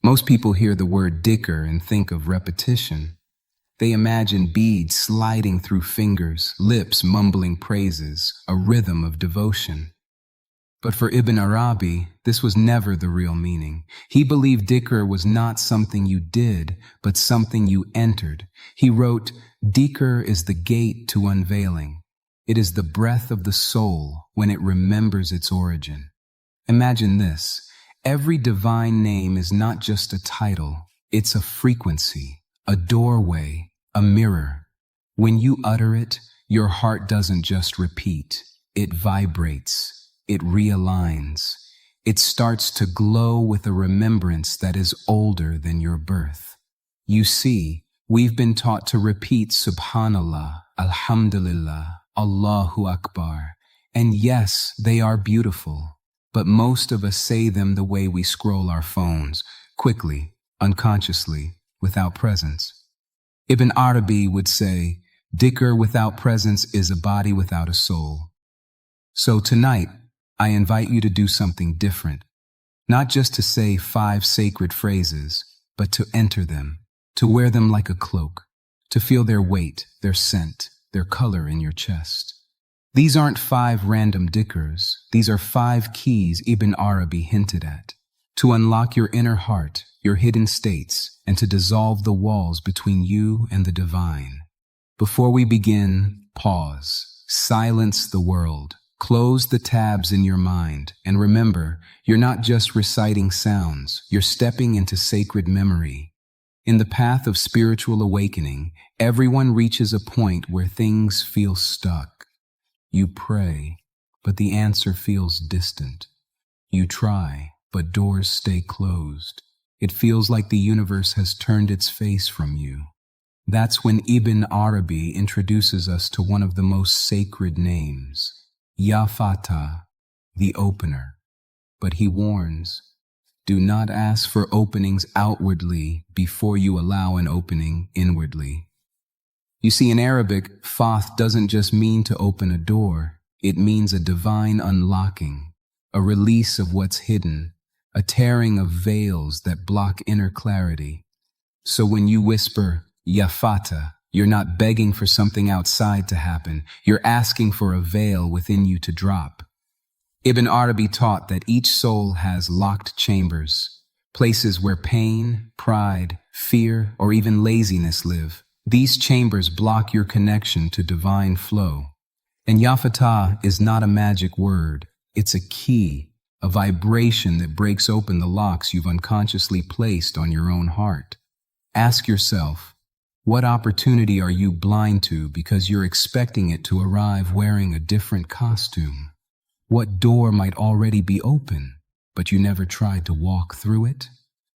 Most people hear the word Dhikr and think of repetition. They imagine beads sliding through fingers, lips mumbling praises, a rhythm of devotion. But for Ibn Arabi, this was never the real meaning. He believed Dhikr was not something you did, but something you entered. He wrote, Dhikr is the gate to unveiling. It is the breath of the soul when it remembers its origin. Imagine this. Every divine name is not just a title. It's a frequency, a doorway, a mirror. When you utter it, your heart doesn't just repeat. It vibrates. It realigns. It starts to glow with a remembrance that is older than your birth. You see, we've been taught to repeat Subhanallah, Alhamdulillah, Allahu Akbar. And yes, they are beautiful, but most of us say them the way we scroll our phones, quickly, unconsciously, without presence. Ibn Arabi would say, Dhikr without presence is a body without a soul. So tonight, I invite you to do something different, not just to say 5 sacred phrases, but to enter them, to wear them like a cloak, to feel their weight, their scent, their color in your chest. These aren't 5 random dhikrs, these are 5 keys Ibn Arabi hinted at, to unlock your inner heart, your hidden states, and to dissolve the walls between you and the divine. Before we begin, pause, silence the world. Close the tabs in your mind, and remember, you're not just reciting sounds, you're stepping into sacred memory. In the path of spiritual awakening, everyone reaches a point where things feel stuck. You pray, but the answer feels distant. You try, but doors stay closed. It feels like the universe has turned its face from you. That's when Ibn Arabi introduces us to one of the most sacred names. Ya Fatah, the opener. But he warns, do not ask for openings outwardly before you allow an opening inwardly. You see, in Arabic, fath doesn't just mean to open a door, it means a divine unlocking, a release of what's hidden, a tearing of veils that block inner clarity. So when you whisper, Ya Fatah, you're not begging for something outside to happen. You're asking for a veil within you to drop. Ibn Arabi taught that each soul has locked chambers, places where pain, pride, fear, or even laziness live. These chambers block your connection to divine flow. And Ya Fatah is not a magic word. It's a key, a vibration that breaks open the locks you've unconsciously placed on your own heart. Ask yourself, what opportunity are you blind to because you're expecting it to arrive wearing a different costume? What door might already be open, but you never tried to walk through it?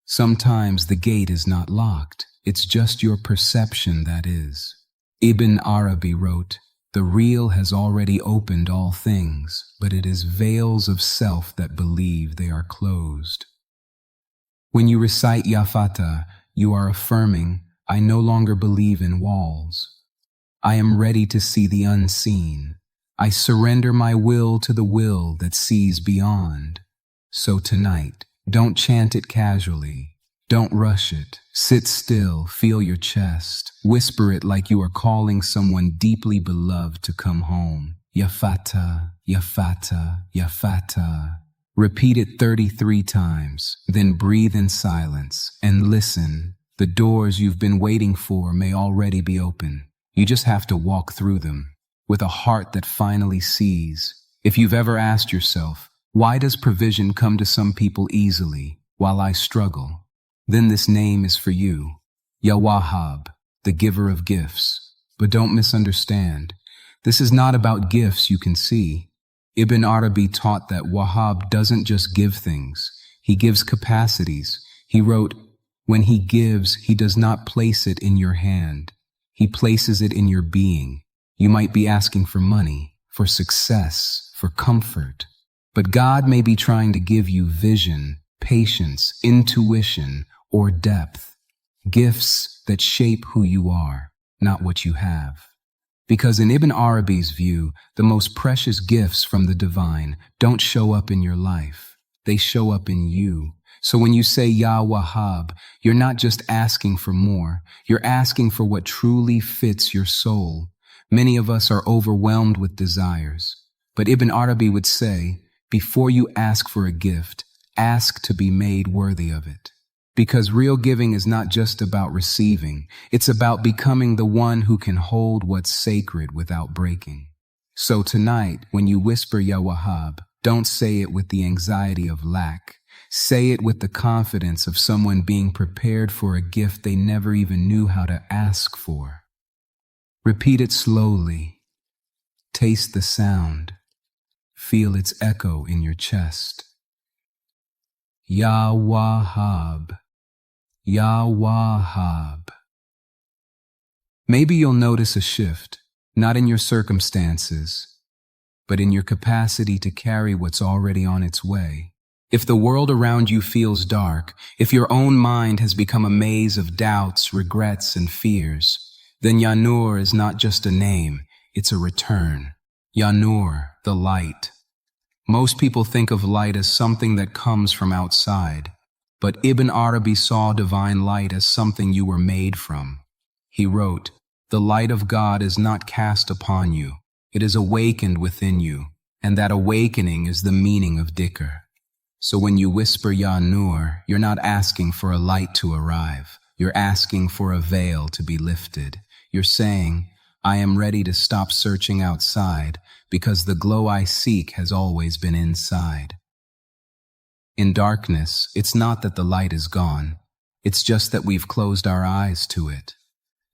Sometimes the gate is not locked, it's just your perception that is. Ibn Arabi wrote, the real has already opened all things, but it is veils of self that believe they are closed. When you recite Ya Fatah, you are affirming, I no longer believe in walls. I am ready to see the unseen. I surrender my will to the will that sees beyond. So tonight, don't chant it casually. Don't rush it. Sit still, feel your chest. Whisper it like you are calling someone deeply beloved to come home. Ya Fatah, Ya Fatah, Ya Fatah. Repeat it 33 times, then breathe in silence and listen. The doors you've been waiting for may already be open. You just have to walk through them with a heart that finally sees. If you've ever asked yourself, why does provision come to some people easily while I struggle? Then this name is for you. Ya Wahhab, the giver of gifts. But don't misunderstand. This is not about gifts you can see. Ibn Arabi taught that Wahhab doesn't just give things. He gives capacities. He wrote, when he gives, he does not place it in your hand. He places it in your being. You might be asking for money, for success, for comfort. But God may be trying to give you vision, patience, intuition, or depth. Gifts that shape who you are, not what you have. Because in Ibn Arabi's view, the most precious gifts from the divine don't show up in your life. They show up in you. So when you say Ya Wahhab, you're not just asking for more, you're asking for what truly fits your soul. Many of us are overwhelmed with desires, but Ibn Arabi would say, before you ask for a gift, ask to be made worthy of it. Because real giving is not just about receiving, it's about becoming the one who can hold what's sacred without breaking. So tonight, when you whisper Ya Wahhab, don't say it with the anxiety of lack. Say it with the confidence of someone being prepared for a gift they never even knew how to ask for. Repeat it slowly. Taste the sound. Feel its echo in your chest. Ya Wahhab, Ya Wahhab. Maybe you'll notice a shift, not in your circumstances, but in your capacity to carry what's already on its way. If the world around you feels dark, if your own mind has become a maze of doubts, regrets, and fears, then Ya Nur is not just a name, it's a return. Ya Nur, the light. Most people think of light as something that comes from outside, but Ibn Arabi saw divine light as something you were made from. He wrote, "The light of God is not cast upon you, it is awakened within you, and that awakening is the meaning of Dhikr." So when you whisper Ya Nur, you're not asking for a light to arrive. You're asking for a veil to be lifted. You're saying, I am ready to stop searching outside because the glow I seek has always been inside. In darkness, it's not that the light is gone. It's just that we've closed our eyes to it.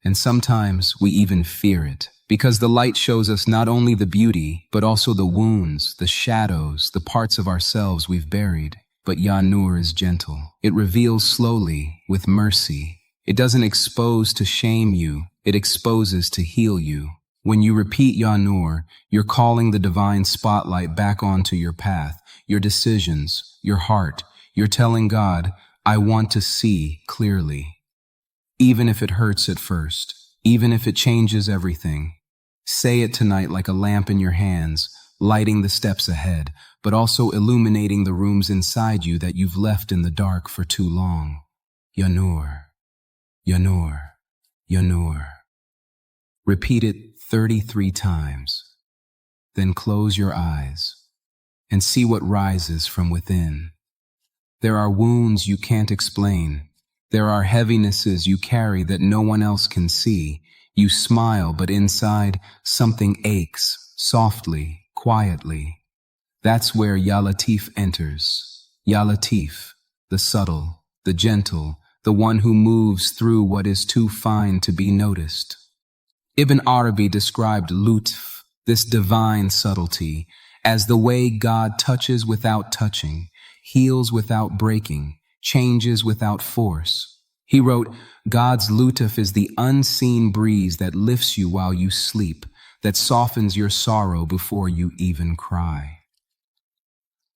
And sometimes we even fear it, because the light shows us not only the beauty, but also the wounds, the shadows, the parts of ourselves we've buried. But Ya Nur is gentle. It reveals slowly, with mercy. It doesn't expose to shame you, it exposes to heal you. When you repeat Ya Nur, you're calling the divine spotlight back onto your path, your decisions, your heart. You're telling God, I want to see clearly. Even if it hurts at first, even if it changes everything. Say it tonight like a lamp in your hands, lighting the steps ahead, but also illuminating the rooms inside you that you've left in the dark for too long. Ya Nur, Ya Nur, Ya Nur. Repeat it 33 times. Then close your eyes and see what rises from within. There are wounds you can't explain. There are heavinesses you carry that no one else can see. You smile, but inside, something aches, softly, quietly. That's where Ya Latif enters. Ya Latif, the subtle, the gentle, the one who moves through what is too fine to be noticed. Ibn Arabi described lutf, this divine subtlety, as the way God touches without touching, heals without breaking, changes without force. He wrote, God's lutf is the unseen breeze that lifts you while you sleep, that softens your sorrow before you even cry.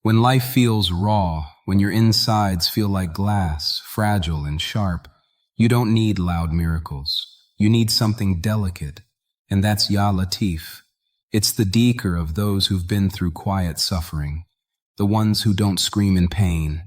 When life feels raw, when your insides feel like glass, fragile and sharp, you don't need loud miracles. You need something delicate, and that's Ya Latif. It's the Dhikr of those who've been through quiet suffering, the ones who don't scream in pain,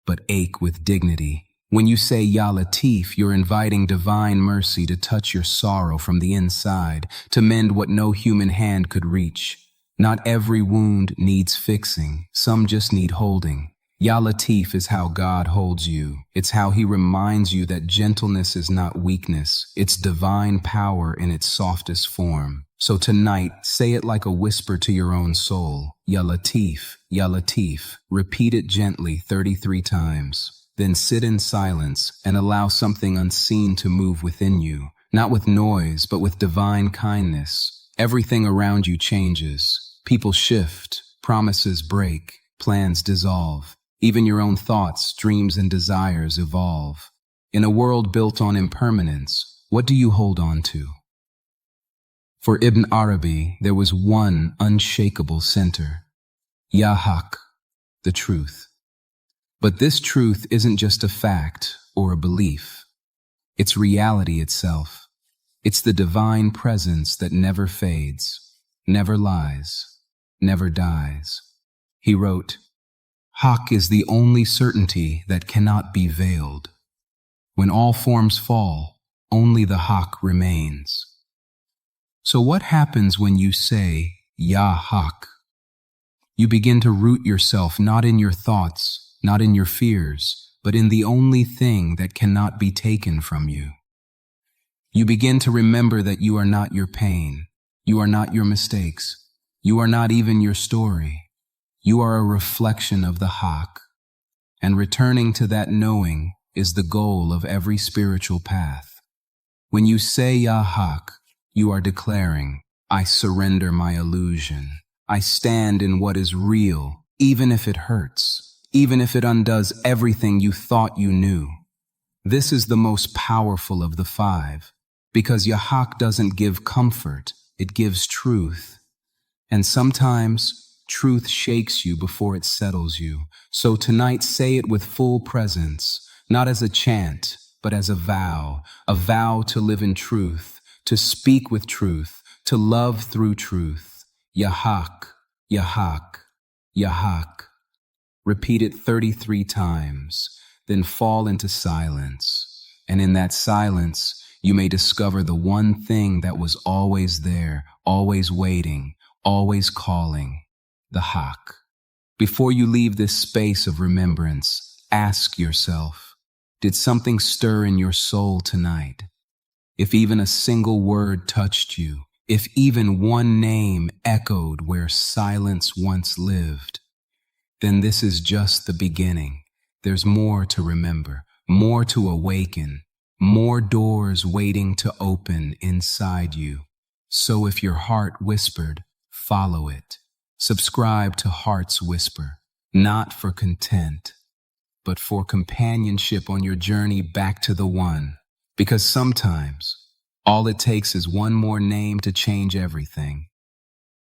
but ache with dignity. When you say Ya Latif, you're inviting divine mercy to touch your sorrow from the inside, to mend what no human hand could reach. Not every wound needs fixing, some just need holding. Ya Latif is how God holds you. It's how He reminds you that gentleness is not weakness, it's divine power in its softest form. So tonight, say it like a whisper to your own soul. Ya Latif, Ya Latif. Repeat it gently 33 times. Then sit in silence and allow something unseen to move within you, not with noise, but with divine kindness. Everything around you changes. People shift, promises break, plans dissolve. Even your own thoughts, dreams, and desires evolve. In a world built on impermanence, what do you hold on to? For Ibn Arabi, there was one unshakable center. Ya Haq, the truth. But this truth isn't just a fact or a belief. It's reality itself. It's the divine presence that never fades, never lies, never dies. He wrote, Haq is the only certainty that cannot be veiled. When all forms fall, only the Haq remains. So what happens when you say, Ya Haq? You begin to root yourself not in your thoughts, not in your fears, but in the only thing that cannot be taken from you. You begin to remember that you are not your pain, you are not your mistakes, you are not even your story. You are a reflection of the Haq, and returning to that knowing is the goal of every spiritual path. When you say Ya Haq, you are declaring, I surrender my illusion. I stand in what is real, even if it hurts, even if it undoes everything you thought you knew. This is the most powerful of the five, because Ya Haq doesn't give comfort, it gives truth. And sometimes, truth shakes you before it settles you. So tonight say it with full presence, not as a chant, but as a vow to live in truth, to speak with truth, to love through truth. Ya Haq, Ya Haq, Ya Haq. Repeat it 33 times, then fall into silence. And in that silence, you may discover the one thing that was always there, always waiting, always calling. The Haq. Before you leave this space of remembrance, ask yourself, did something stir in your soul tonight? If even a single word touched you, if even one name echoed where silence once lived, then this is just the beginning. There's more to remember, more to awaken, more doors waiting to open inside you. So if your heart whispered, follow it. Subscribe to Heart's Whisper, not for content, but for companionship on your journey back to the one. Because sometimes, all it takes is one more name to change everything.